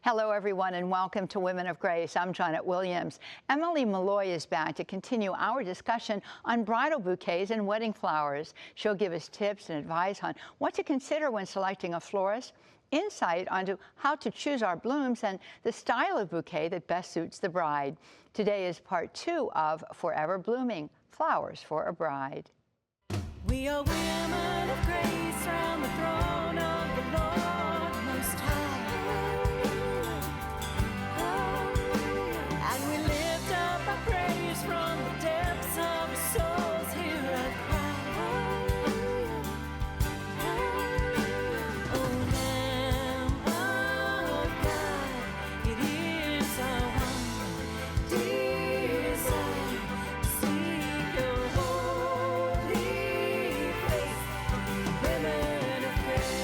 Hello, everyone, and welcome to Women of Grace. I'm Janet Williams. Emily Malloy is back to continue our discussion on bridal bouquets and wedding flowers. She'll give us tips and advice on what to consider when selecting a florist, insight onto how to choose our blooms, and the style of bouquet that best suits the bride. Today is part 2 of Forever Blooming, Flowers for a Bride. We are women of grace round the throne of the Lord Most High. And we lift up our praise from the depths of our souls, hear our cry. O Lamb of God, it is our one desire to see your holy face, women of grace.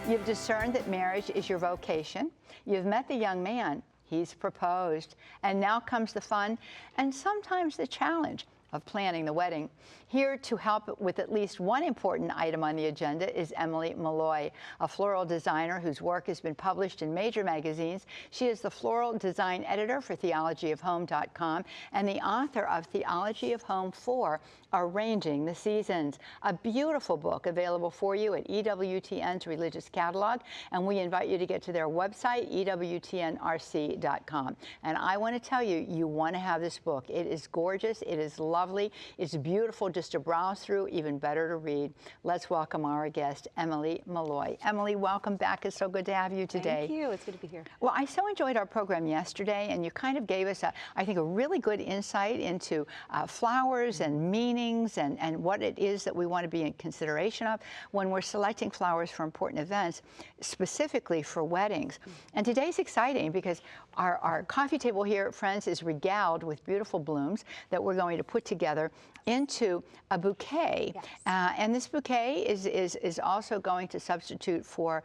You've discerned that marriage is your vocation. You've met the young man. He's proposed. And now comes the fun and sometimes the challenge of planning the wedding. Here to help with at least one important item on the agenda is Emily Malloy, a floral designer whose work has been published in major magazines. She is the floral design editor for theologyofhome.com and the author of Theology of Home 4, Arranging the Seasons, a beautiful book available for you at EWTN's Religious Catalog, and we invite you to get to their website, EWTNRC.com. And I want to tell you, you want to have this book. It is gorgeous, it is lovely, it's beautiful just to browse through, even better to read. Let's welcome our guest, Emily Malloy. Emily, welcome back. It's so good to have you today. Thank you. It's good to be here. Well, I so enjoyed our program yesterday, and you kind of gave us, I think, a really good insight into flowers and meanings and what it is that we want to be in consideration of when we're selecting flowers for important events, specifically for weddings. And today's exciting because our coffee table here, friends, is regaled with beautiful blooms that we're going to put together into a bouquet. Yes. And this bouquet is also going to substitute for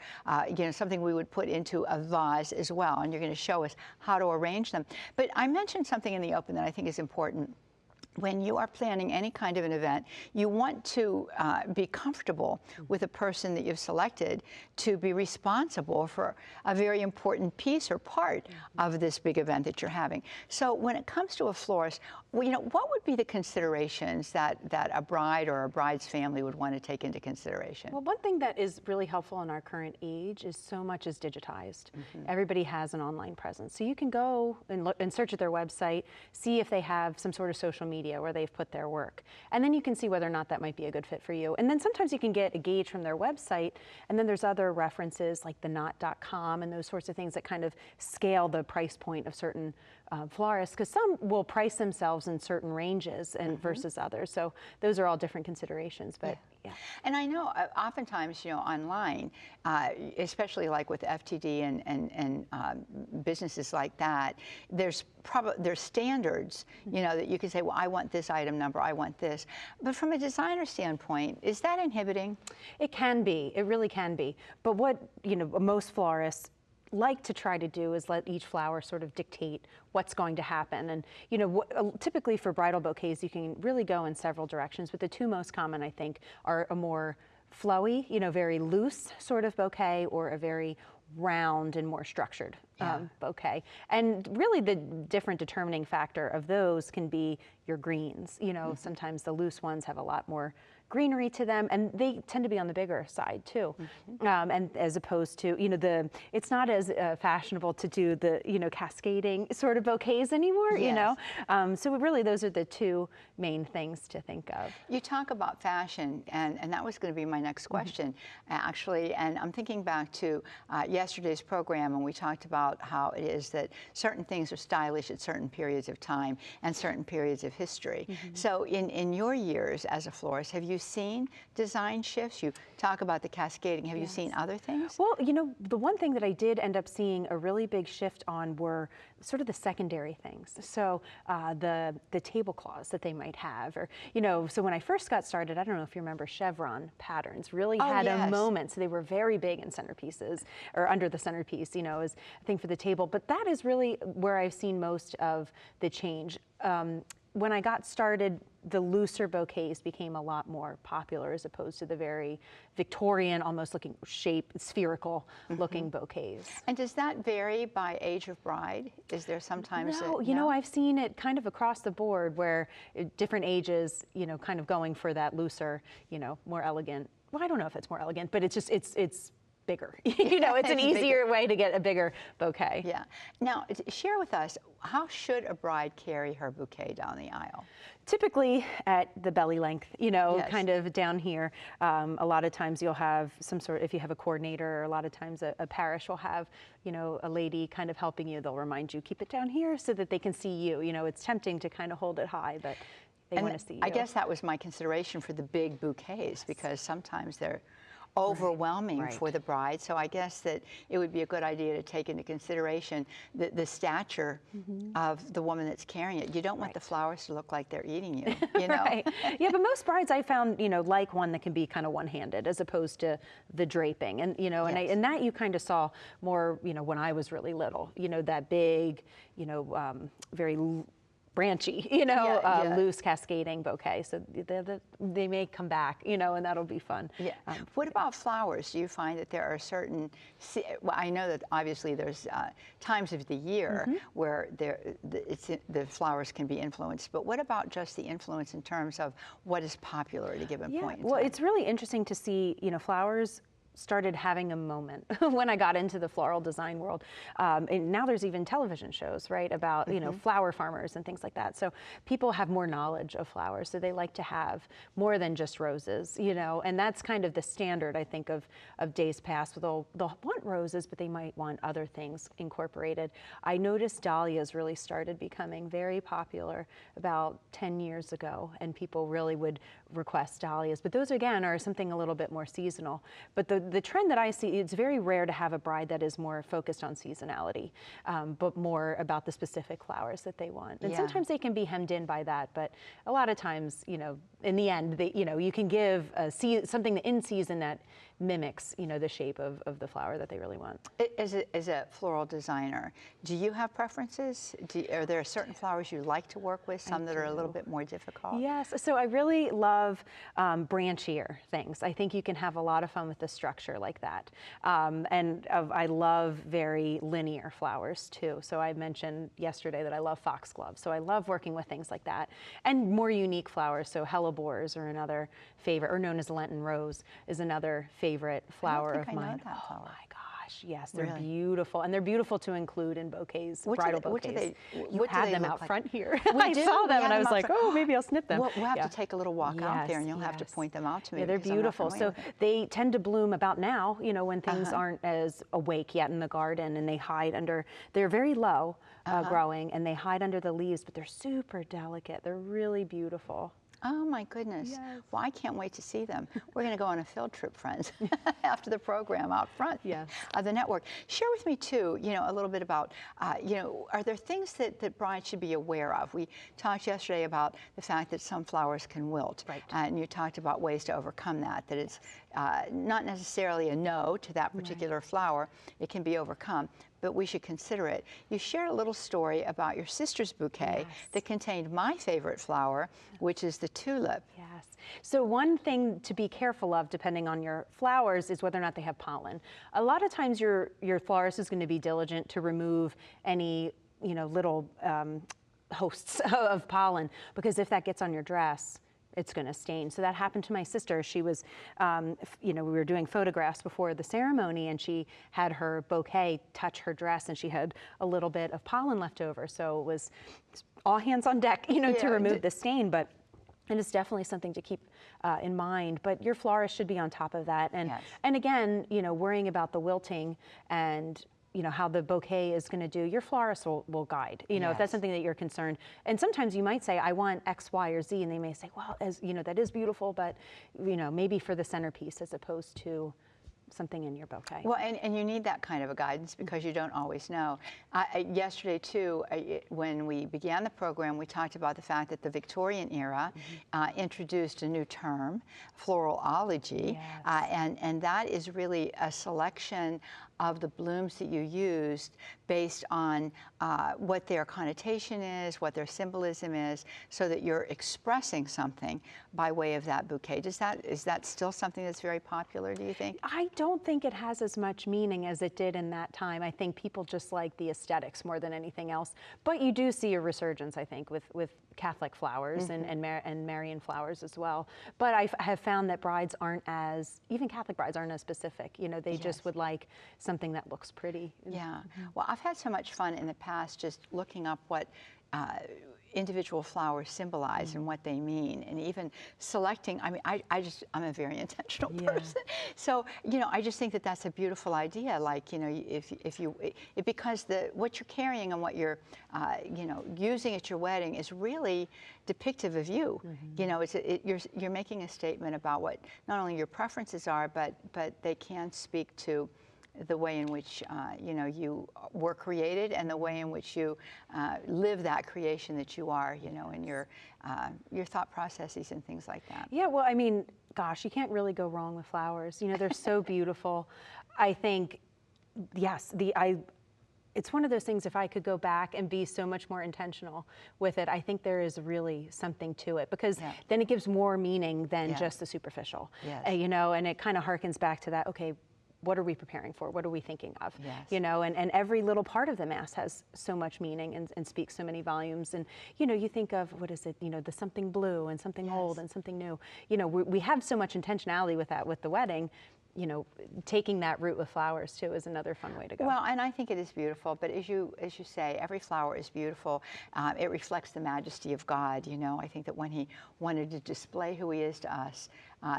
something we would put into a vase as well. And you're going to show us how to arrange them. But I mentioned something in the open that I think is important. When you are planning any kind of an event, you want to be comfortable with the person that you've selected to be responsible for a very important piece or part of this big event that you're having. So when it comes to a florist, what would be the considerations that a bride or a bride's family would want to take into consideration? Well, one thing that is really helpful in our current age is so much is digitized. Everybody has an online presence. So you can go and look and search at their website, see if they have some sort of social media where they've put their work. And then you can see whether or not that might be a good fit for you. And then sometimes you can get a gauge from their website, and then there's other references like the knot.com and those sorts of things that kind of scale the price point of certain florists, because some will price themselves in certain ranges and versus others. So those are all different considerations, but yeah. And I know oftentimes, online, especially like with FTD and businesses like that, there's standards, that you can say, well, I want this item number, I want this. But from a designer standpoint, is that inhibiting? It can be. It really can be. But what, most florists like to try to do is let each flower sort of dictate what's going to happen. And, typically for bridal bouquets, you can really go in several directions, but the two most common, I think, are a more flowy, very loose sort of bouquet, or a very round and more structured bouquet. And really the different determining factor of those can be your greens. Sometimes the loose ones have a lot more greenery to them, and they tend to be on the bigger side too. And as opposed to, it's not as fashionable to do the, cascading sort of bouquets anymore, so really those are the two main things to think of. You talk about fashion, and that was going to be my next question, actually, and I'm thinking back to yesterday's program, and we talked about how it is that certain things are stylish at certain periods of time and certain periods of history. So in your years as a florist, have you seen design shifts? You talk about the cascading. Have you seen other things? Well, the one thing that I did end up seeing a really big shift on were sort of the secondary things. So the tablecloths that they might have, or, so when I first got started, I don't know if you remember, chevron patterns really had a moment. So they were very big in centerpieces, or under the centerpiece, as a thing for the table. But that is really where I've seen most of the change. When I got started the looser bouquets became a lot more popular as opposed to the very Victorian, almost looking shape, spherical looking bouquets. And does that vary by age of bride? Is there sometimes No, you know, I've seen it kind of across the board where different ages, you know, kind of going for that looser, you know, more elegant. Well, I don't know if it's more elegant, but it's just, it's bigger. You know, it's an easier way to get a bigger bouquet. Yeah. Now, share with us, how should a bride carry her bouquet down the aisle? Typically at the belly length, you know, Yes. kind of down here. A lot of times you'll have some sort, if you have a coordinator, or a lot of times a parish will have, you know, a lady kind of helping you. They'll remind you, keep it down here so that they can see you. You know, it's tempting to kind of hold it high, but they want to see you. I guess that was my consideration for the big bouquets, because sometimes they're overwhelming for the bride. So I guess that it would be a good idea to take into consideration the stature of the woman that's carrying it. You don't want the flowers to look like they're eating you, you know? Right. Yeah, but most brides I found, you know, like one that can be kind of one-handed as opposed to the draping. And, you know, and that you kind of saw more, you know, when I was really little, you know, that big, you know, very branchy, you know, loose cascading bouquet. So they may come back, you know, and that'll be fun. Yeah. What about flowers? Do you find that there are certain, well, I know that obviously there's times of the year where the flowers can be influenced, but what about just the influence in terms of what is popular at a given point in well, time? it's really interesting to see, you know, flowers started having a moment when I got into the floral design world. And now there's even television shows, right, about, you know, flower farmers and things like that. So people have more knowledge of flowers, so they like to have more than just roses, you know, and that's kind of the standard, I think, of days past. They'll want roses, but they might want other things incorporated. I noticed dahlias really started becoming very popular about 10 years ago, and people really would request dahlias. But those, again, are something a little bit more seasonal. But the trend that I see, it's very rare to have a bride that is more focused on seasonality, but more about the specific flowers that they want. And sometimes they can be hemmed in by that, but a lot of times, you know, in the end, you know, you can give something in season that mimics, you know, the shape of the flower that they really want. As a floral designer, do you have preferences? Are there certain flowers you like to work with, some that are a little bit more difficult? Yes, so I really love branchier things. I think you can have a lot of fun with the structure like that. I love very linear flowers too. So I mentioned yesterday that I love foxglove. So I love working with things like that. And more unique flowers, so hellebores are another favorite, or known as Lenten rose is another favorite flower of mine. I know that flower. Oh my gosh, yes, they're beautiful. And they're beautiful to include in bouquets, bridal bouquets. You had them out front here. I saw them and I was like, oh, maybe I'll snip them. We'll have to take a little walk out there and you'll have to point them out to me. Yeah, they're beautiful. So they tend to bloom about now, you know, when things aren't as awake yet in the garden, and they hide under, they're very low growing, and they hide under the leaves, but they're super delicate. They're really beautiful. Oh my goodness. Yes. Well, I can't wait to see them. We're going to go on a field trip, friends, after the program out front of the network. Share with me too, you know, a little bit about, you know, are there things that brides should be aware of? We talked yesterday about the fact that some flowers can wilt. Right. And you talked about ways to overcome that, that it's not necessarily a no to that particular flower. It can be overcome, but we should consider it. You shared a little story about your sister's bouquet that contained my favorite flower, which is the tulip. Yes. So one thing to be careful of, depending on your flowers, is whether or not they have pollen. A lot of times your florist is going to be diligent to remove any, you know, little hosts of pollen, because if that gets on your dress, it's going to stain. So that happened to my sister. She was, you know, we were doing photographs before the ceremony, and she had her bouquet touch her dress, and she had a little bit of pollen left over. So it was all hands on deck, you know, to remove the stain. But it is definitely something to keep in mind. But your florist should be on top of that. And and again, you know, worrying about the wilting and, you know, how the bouquet is going to do, your florist will guide, you know, if that's something that you're concerned. And sometimes you might say, I want X, Y, or Z, and they may say, well, as you know, that is beautiful, but, you know, maybe for the centerpiece as opposed to something in your bouquet. Well, and you need that kind of a guidance because you don't always know. Yesterday, too, when we began the program, we talked about the fact that the Victorian era introduced a new term, floralology, and that is really a selection of the blooms that you used based on what their connotation is, what their symbolism is, so that you're expressing something by way of that bouquet. Is that still something that's very popular, do you think? I don't think it has as much meaning as it did in that time. I think people just like the aesthetics more than anything else. But you do see a resurgence, I think, with Catholic flowers and Marian flowers as well. But I have found that brides aren't even Catholic brides aren't as specific. You know, they just would like something that looks pretty. Yeah. Well, I've had so much fun in the past just looking up what individual flowers symbolize and what they mean, and even selecting. I mean, I'm a very intentional person, so I just think that that's a beautiful idea. Like because what you're carrying and what you're using at your wedding is really depictive of you. You're making a statement about what not only your preferences are, but they can speak to the way in which you were created and the way in which you live that creation that you are, in your thought processes and things like that. Yeah, well, I mean, gosh, you can't really go wrong with flowers. They're so beautiful. I think, yes, it's one of those things, if I could go back and be so much more intentional with it, I think there is really something to it, because then it gives more meaning than just the superficial. And it kind of harkens back to that, okay, what are we preparing for? What are we thinking of? And every little part of the Mass has so much meaning and speaks so many volumes. And, you think of, what is it, the something blue and something old and something new. We have so much intentionality with that, with the wedding. Taking that route with flowers too is another fun way to go. Well, and I think it is beautiful, but as you say, every flower is beautiful. It reflects the majesty of God. I think that when he wanted to display who he is to us,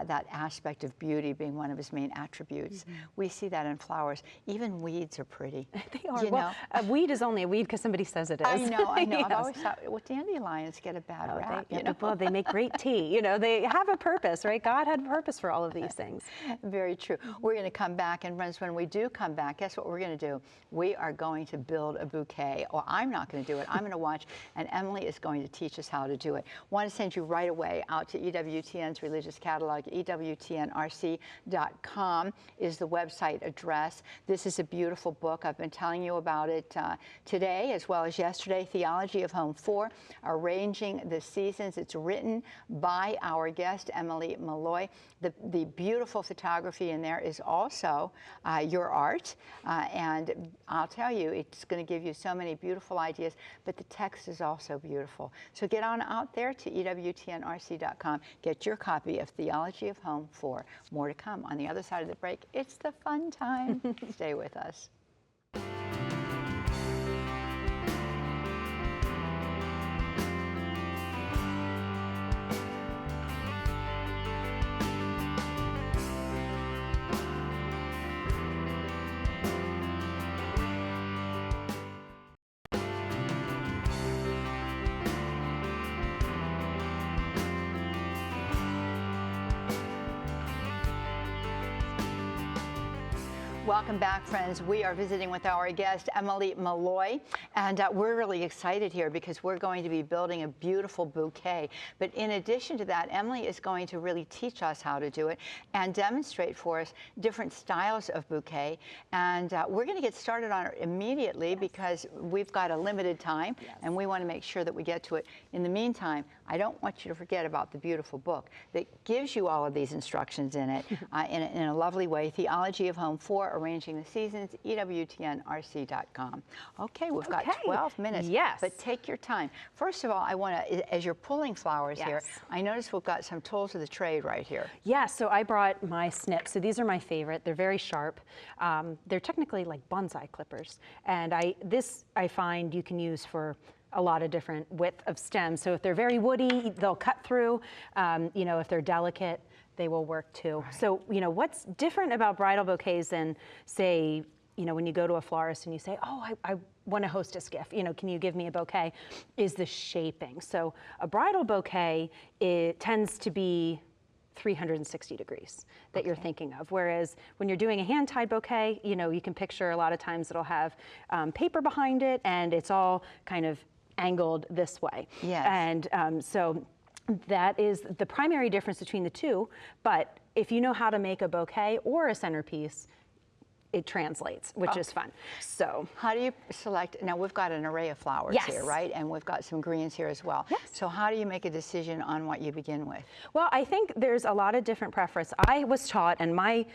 that aspect of beauty being one of his main attributes, we see that in flowers. Even weeds are pretty. They are. Well, a weed is only a weed because somebody says it is. I know. I've always thought, well, dandelions get a bad rap. Well, they make great tea. They have a purpose, right? God had a purpose for all of these things. Very true. We're going to come back, and friends, when we do come back, guess what we're going to do? We are going to build a bouquet. Or I'm not going to do it. I'm going to watch, and Emily is going to teach us how to do it. Want to send you right away out to EWTN's religious catalog. EWTNRC.com is the website address. This is a beautiful book. I've been telling you about it today as well as yesterday. Theology of Home 4, Arranging the Seasons. It's written by our guest, Emily Malloy. The beautiful photography in there is also your art, and I'll tell you, it's going to give you so many beautiful ideas, but the text is also beautiful. So get on out there to EWTNRC.com, get your copy of Theology of Home 4. More to come on the other side of the break. It's the fun time. Stay with us. Welcome back, friends. We are visiting with our guest, Emily Malloy, and we're really excited here because we're going to be building a beautiful bouquet. But in addition to that, Emily is going to really teach us how to do it and demonstrate for us different styles of bouquet. And we're going to get started on it immediately because we've got a limited time, and we want to make sure that we get to it. In the meantime, I don't want you to forget about the beautiful book that gives you all of these instructions in it in a lovely way. Theology of Home 4, Arranging the Seasons, EWTNRC.com. Okay, we've got 12 minutes. Yes. But take your time. First of all, I want to, as you're pulling flowers here, I notice we've got some tools of the trade right here. Yeah, so I brought my snips. So these are my favorite. They're very sharp. They're technically like bonsai clippers. And this I find you can use for a lot of different width of stems. So if they're very woody, they'll cut through. If they're delicate, they will work too. Right. So, what's different about bridal bouquets than, say, when you go to a florist and you say, oh, I want to host a skiff, can you give me a bouquet, is the shaping. So a bridal bouquet, it tends to be 360 degrees that you're thinking of. Whereas when you're doing a hand-tied bouquet, you know, you can picture a lot of times it'll have paper behind it and it's all kind of angled this way. Yes. And so that is the primary difference between the two. But if you know how to make a bouquet or a centerpiece, it translates, which is fun. So how do you select? Now we've got an array of flowers Yes. here, right? And we've got some greens here as well. Yes. So how do you make a decision on what you begin with? well, I think there's a lot of different preference. I was taught, and my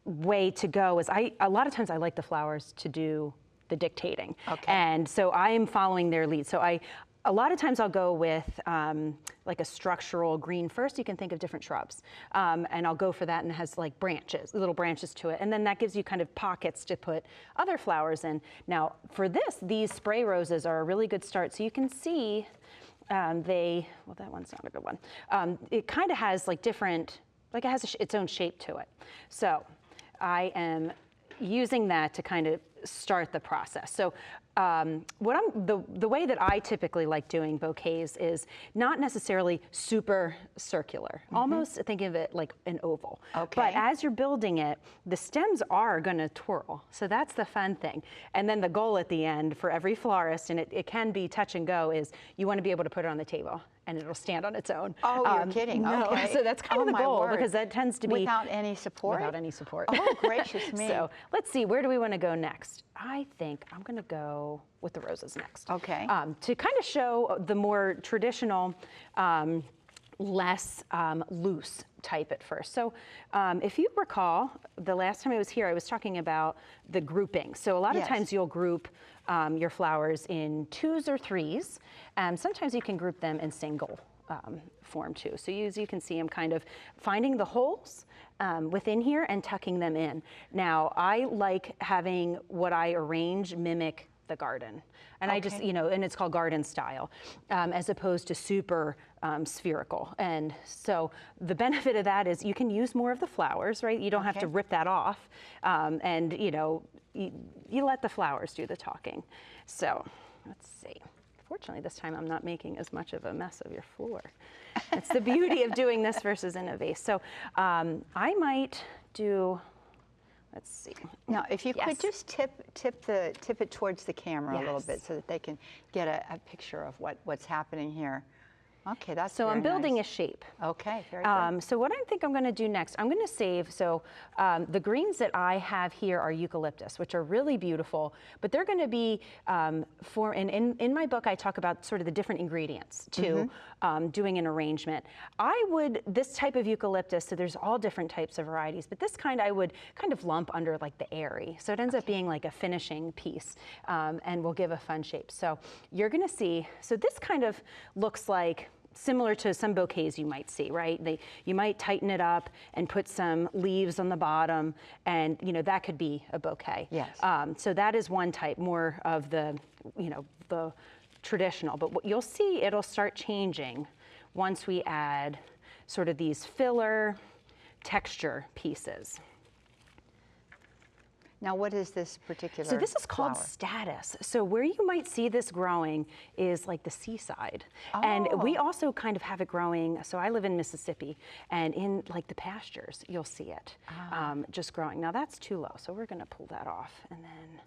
way to go is a lot of times I like the flowers to do the dictating. Okay. And so I am following their lead. So a lot of times I'll go with like a structural green first. You can think of different shrubs. And I'll go for that, and it has like branches, little branches to it. And then that gives you kind of pockets to put other flowers in. Now for this, these spray roses are a really good start. So you can see well, that one's not a good one. It kind of has like different, like it has its own shape to it. So I am using that to kind of start the process. So the way that I typically like doing bouquets is not necessarily super circular, almost think of it like an oval. Okay. But as you're building it, the stems are going to twirl. So that's the fun thing. And then the goal at the end for every florist, and it can be touch and go, is you want to be able to put it on the table and it'll stand on its own. Oh, you're kidding. No. Okay. So that's kind of the my goal, word. because that tends to be without any support. without any support. Oh, gracious me. So let's see, where do we want to go next? I think I'm going to go with the roses next. Okay. To kind of show the more traditional, less loose type at first. So if you recall, the last time I was here, I was talking about the grouping. So a lot of Yes. times you'll group your flowers in 2s or 3s. Sometimes you can group them in single form too. So you can see I'm kind of finding the holes within here and tucking them in. Now I like having what I arrange mimic the garden. And I just, Okay. you know, and it's called garden style, as opposed to super spherical. And so the benefit of that is you can use more of the flowers, right? You don't have to Okay. rip that off. And, you know, you let the flowers do the talking. So let's see. Fortunately, this time I'm not making as much of a mess of your floor. That's the beauty of doing this versus in a vase. So I might do, let's see. Now, if you Yes. could just tip it towards the camera a little Yes. bit so that they can get a picture of what's happening here. Okay, that's So I'm very building nice. a shape. Okay, very good. So what I think I'm going to do next, I'm going to save, so the greens that I have here are eucalyptus, which are really beautiful, but they're going to be, in my book I talk about sort of the different ingredients to doing an arrangement. This type of eucalyptus, so there's all different types of varieties, but this kind I would kind of lump under like the airy. So it ends up being like a finishing piece, and will give a fun shape. So you're going to see, so this kind of looks like, similar to some bouquets you might see, right? You might tighten it up and put some leaves on the bottom, and you know that could be a bouquet. Yes. So that is one type, more of the, you know, the traditional. But what you'll see, it'll start changing once we add sort of these filler texture pieces. Now, what is this particular So this is called flower? status. So where you might see this growing is like the seaside. And we Oh. also kind of have it growing, so I live in Mississippi, and in like the pastures, you'll see it just growing. Now that's too low, so we're gonna pull that off and then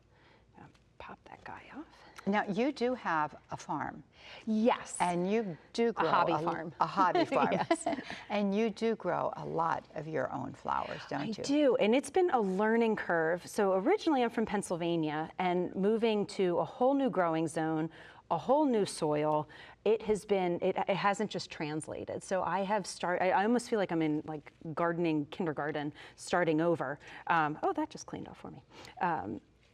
pop that guy off. Now, you do have a farm, Yes. and you do grow hobby farm. A hobby farm. Yes. And you do grow a lot of your own flowers, don't I you? do, and it's been a learning curve. So originally I'm from Pennsylvania, and moving to a whole new growing zone, a whole new soil, it hasn't just translated. So I almost feel like I'm in like gardening kindergarten, starting over. Oh, that just cleaned off for me.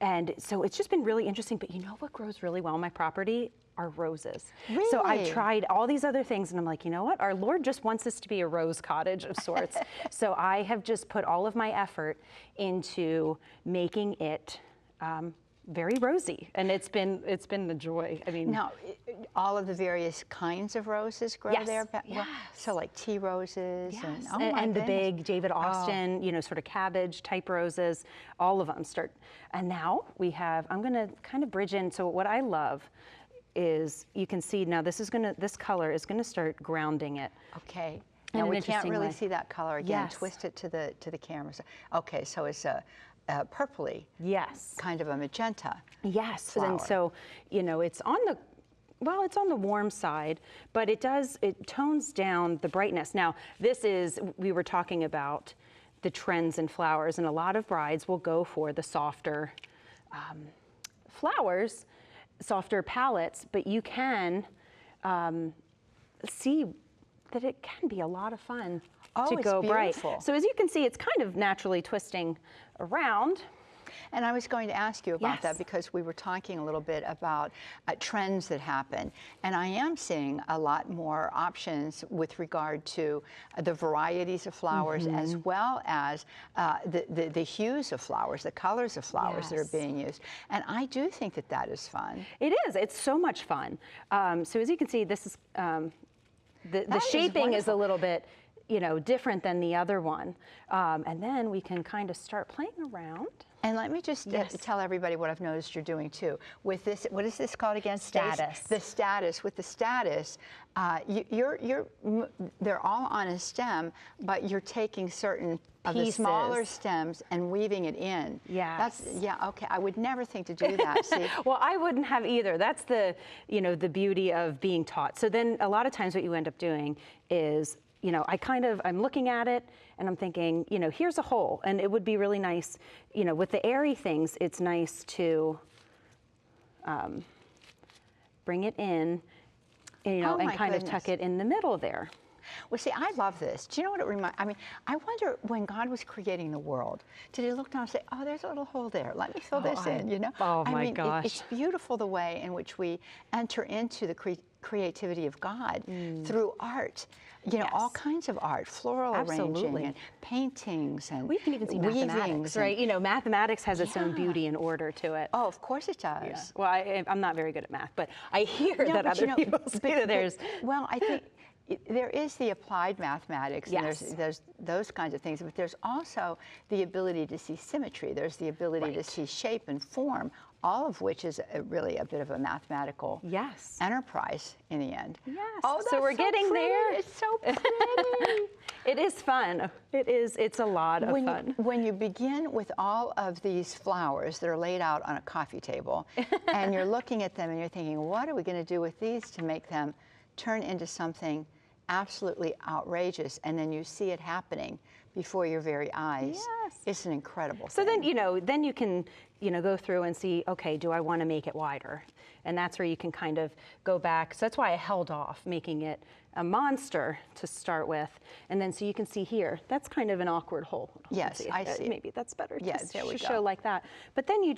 And so it's just been really interesting, but you know what grows really well on my property? Are roses. So I've Really? tried all these other things, and I'm like, you know what? Our Lord just wants this to be a rose cottage of sorts. So I have just put all of my effort into making it very rosy, and it's been the joy. I mean, Now, all of the various kinds of roses grow Yes, there? yes. So like tea roses yes, and, oh my and the goodness. big David Austin, you know, sort of cabbage type roses, all of them start. And now I'm going to kind of bridge in. So what I love is, you can see now this color is going to start grounding it. Okay. Now an we can't interesting really way. see that color again. Yes. Twist it to the camera. Okay, so it's a purpley, Yes. kind of a magenta. Yes, flower. and so, it's on the, well, it's on the warm side, but it tones down the brightness. Now, we were talking about the trends in flowers, and a lot of brides will go for the softer flowers, softer palettes, but you can see that it can be a lot of fun Oh, to it's go bright. beautiful. So as you can see, it's kind of naturally twisting around. And I was going to ask you about Yes. that because we were talking a little bit about trends that happen. And I am seeing a lot more options with regard to the varieties of flowers as well as the hues of flowers, the colors of flowers that are Yes. being used. And I do think that that is fun. It is. It's so much fun. So as you can see, this is the That is shaping is a wonderful. little bit, different than the other one. And then we can kind of start playing around. And let me just Yes. tell everybody what I've noticed you're doing too. With this, what is this called again? Stace? Status. The status. With the status, they're all on a stem, but you're taking certain of the smaller Pieces. stems and weaving it in. Yes. Okay. I would never think to do that. See? Well, I wouldn't have either. That's the beauty of being taught. So then a lot of times what you end up doing is, I'm looking at it and I'm thinking, here's a hole, and it would be really nice, with the airy things, it's nice to bring it in, Oh, and my kind of tuck it in the middle there. Well, see, I love this. Do you know what it reminds? I mean, I wonder when God was creating the world, did He look down and say, "Oh, there's a little hole there. Let me fill this in." Oh, I my mean, gosh. It's beautiful the way in which we enter into the creativity of God through art. All Yes. kinds of art, floral Absolutely. arranging and paintings and We can even see weavings mathematics, and- right? Mathematics has its own Yeah. beauty and order to it. Oh, of course it does. Yeah. Well, I'm not very good at math, but I hear No, that but other people say that there's. Well, I think there is the applied mathematics, and Yes. there's those kinds of things, but there's also the ability to see symmetry. There's the ability to Right. see shape and form, all of which is really a bit of a mathematical Yes. enterprise in the end. Yes. Oh, So that's we're getting pretty. there. It's so pretty. It is fun. It is. It's a lot of fun. When you begin with all of these flowers that are laid out on a coffee table, and you're looking at them and you're thinking, what are we going to do with these to make them turn into something absolutely outrageous, and then you see it happening before your very eyes. Yes. It's an incredible So thing. then you can, go through and see, okay, do I want to make it wider? And that's where you can kind of go back. So that's why I held off making it a monster to start with. And then so you can see here, that's kind of an awkward hole. Yes, I see it. Maybe that's better Yes, there we to go. show like that. But then you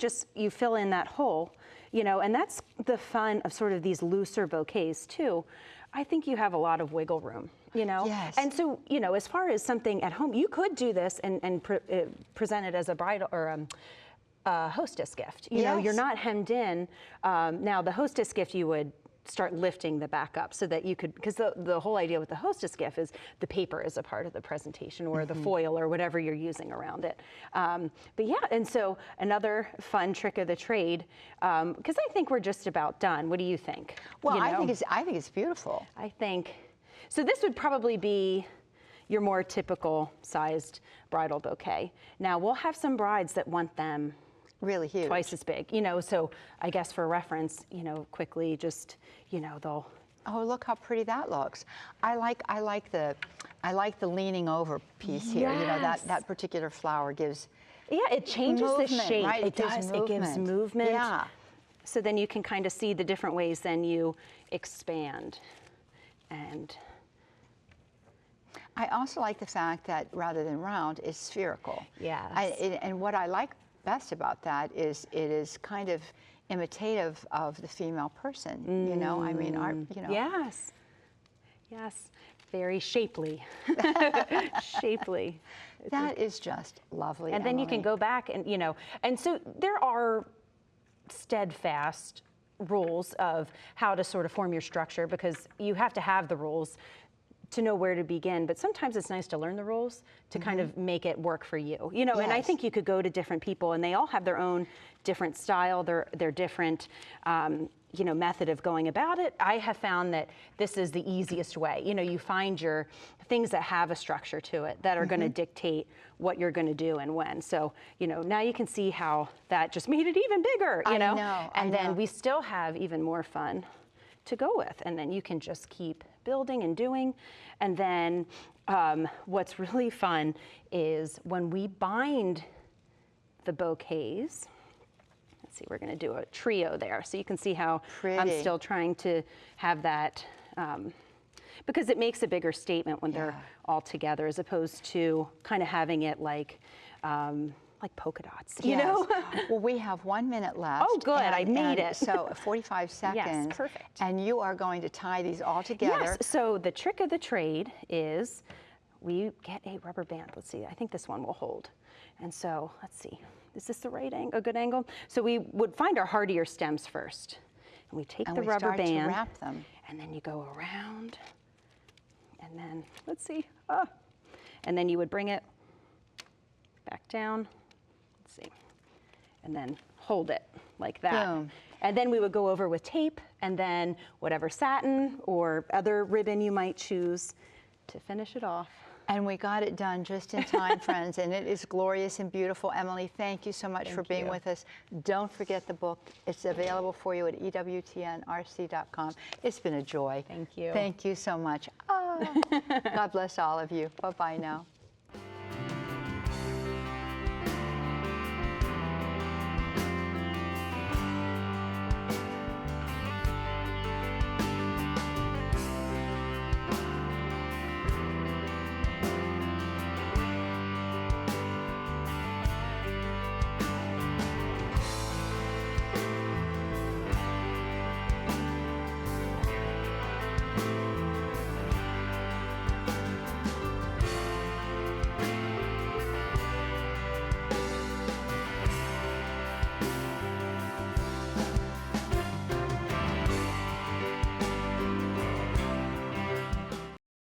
fill in that hole, and that's the fun of sort of these looser bouquets too. I think you have a lot of wiggle room, Yes. And so, as far as something at home, you could do this and present it as a bridal or a hostess gift. You're Yes. not hemmed in. Now, the hostess gift, you would start lifting the back up so that you could, because the whole idea with the hostess gift is the paper is a part of the presentation, or the foil or whatever you're using around it. But yeah, and so another fun trick of the trade, because I think we're just about done. What do you think? Well, I think it's beautiful. I think, so this would probably be your more typical sized bridal bouquet. Now, we'll have some brides that want them Really huge. twice as big, so I guess for reference, quickly just, they'll. Oh, look how pretty that looks. I like the leaning over piece here. Yes. That particular flower gives Yeah, it changes movement, the shape. right? It does. It gives movement. Yeah. So then you can kind of see the different ways then you expand. And I also like the fact that rather than round, it's spherical. Yes. And what I like best about that is it is kind of imitative of the female person. I mean, yes. Yes. Very shapely. Shapely. That is just lovely. And then you can Emily. go back and, and so there are steadfast rules of how to sort of form your structure, because you have to have the rules to know where to begin, but sometimes it's nice to learn the rules to kind of make it work for you. You know, and I Yes. think you could go to different people and they all have their own different style, their different you know, method of going about it. I have found that this is the easiest way. You know, you find your things that have a structure to it that are going to dictate what you're going to do and when. So, you know, now you can see how that just made it even bigger, you know? And then we still have even more fun to go with. And then you can just keep building and doing. And then what's really fun is when we bind the bouquets, let's see, we're going to do a trio there. So you can see how I'm still trying to have that, because it makes a bigger statement when they're all together as opposed to kind of having it like polka dots, you know? Well, we have 1 minute left. Oh, good, I made it. So 45 seconds. Yes, perfect. And you are going to tie these all together. Yes, so the trick of the trade is we get a rubber band. Let's see, I think this one will hold. And so, let's see, is this the right angle, a good angle? So we would find our hardier stems first. And we take the rubber band. To wrap them. And then you go around. And then, let's see, and then you would bring it back down. Let's see, and then hold it like that. Boom. And then we would go over with tape and then whatever satin or other ribbon you might choose to finish it off. And we got it done just in time, friends, and it is glorious and beautiful. Emily, thank you so much for being with us. Don't forget the book. It's available for you at EWTNRC.com. It's been a joy. Thank you. Thank you so much. God bless all of you. Bye-bye now.